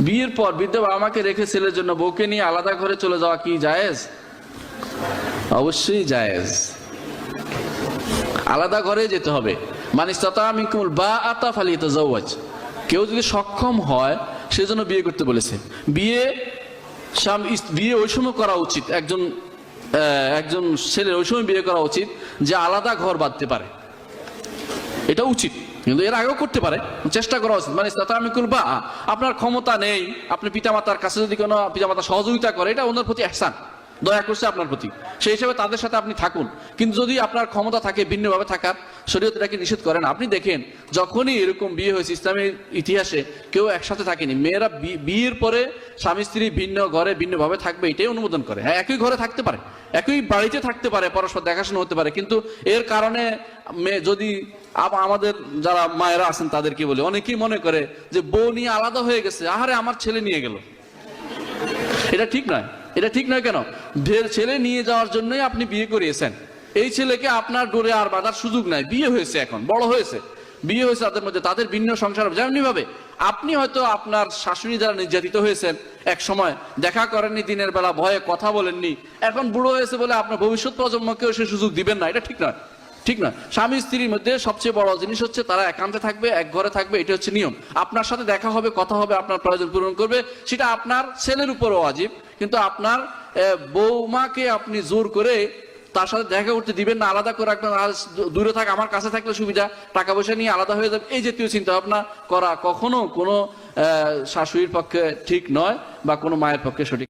বিয়ের পর বৃদ্ধ বাবা মাকে রেখে ছেলের জন্য বউকে নিয়ে আলাদা ঘরে চলে যাওয়া কি জায়েজ? অবশ্যই জায়েজ। আলাদা ঘরে যেতে হবে। মান ইসতাতা মিনকুমুল বাআতা ফালিয়াতাজাওয়াজ। কেউ যদি সক্ষম হয় সেজন্য বিয়ে করতে বলেছে। বিয়ে ওই সময় করা উচিত, একজন ছেলের ওই সময় বিয়ে করা উচিত যে আলাদা ঘর বাঁধতে পারে, এটা উচিত। কিন্তু এর আগেও করতে পারে, চেষ্টা করা উচিত। মানে আপনার ক্ষমতা নেই, আপনি পিতামাতার কাছে যদি কোনো পিতামাতা সহযোগিতা করে, এটা ওনার প্রতি ইহসান, দয়া করছে আপনার প্রতি, সেই হিসেবে তাদের সাথে আপনি থাকুন। কিন্তু যদি আপনার ক্ষমতা থাকে ভিন্নভাবে থাকার, শরীয়ত এটাকে নিষেধ করে না। আপনি দেখেন যখনই এরকম বিয়ে হয়েছে ইসলামের ইতিহাসে কেউ একসাথে থাকেনি। মেয়েরা বিয়ের পরে স্বামী স্ত্রী ভিন্ন ঘরে ভিন্নভাবে থাকবে এটাই অনুমোদন করে। হ্যাঁ, একই ঘরে থাকতে পারে, একই বাড়িতে থাকতে পারে, পরস্পর দেখাশোনা হতে পারে, কিন্তু এর কারণে যদি আমাদের যারা মায়েরা আছেন তাদেরকে বলে, অনেকেই মনে করে যে বউ নিয়ে আলাদা হয়ে গেছে, আহারে আমার ছেলে নিয়ে গেল। এটা ঠিক নয়, এটা ঠিক নয়। কেন? ছেলে নিয়ে যাওয়ার জন্যই আপনি বিয়ে করিয়েছেন। এই ছেলেকে আপনার ডোরে আর বাঁধার সুযোগ নাই। বিয়ে হয়েছে, এখন বড় হয়েছে, বিয়ে হয়েছে তাদের মধ্যে, তাদের ভিন্ন সংসার। যেমনি ভাবে আপনি হয়তো আপনার শাশুড়ি দ্বারা নির্যাতিত হয়েছেন, এক সময় দেখা করেননি, দিনের বেলা ভয়ে কথা বলেননি, এখন বুড়ো হয়েছে বলে আপনার ভবিষ্যৎ প্রজন্মকেও সে সুযোগ দিবেন না, এটা ঠিক নয়, ঠিক না। স্বামী স্ত্রীর মধ্যে সবচেয়ে বড় জিনিস হচ্ছে তারা একান্তে থাকবে, এক ঘরে থাকবে, এটা হচ্ছে নিয়ম। আপনার সাথে দেখা হবে, কথা হবে, আপনার প্রয়োজন পূরণ করবে, সেটা আপনার ছেলের উপরও ওয়াজিব। কিন্তু আপনার বৌমাকে আপনি জোর করে তার সাথে দেখা করতে দিবেন না, আলাদা করে রাখবেন, দূরে থাক, আমার কাছে থাকলে সুবিধা, টাকা পয়সা নিয়ে আলাদা হয়ে যাবে, এই জাতীয় চিন্তা ভাবনা করা কখনো কোনো শাশুড়ির পক্ষে ঠিক নয় বা কোনো মায়ের পক্ষে সঠিক।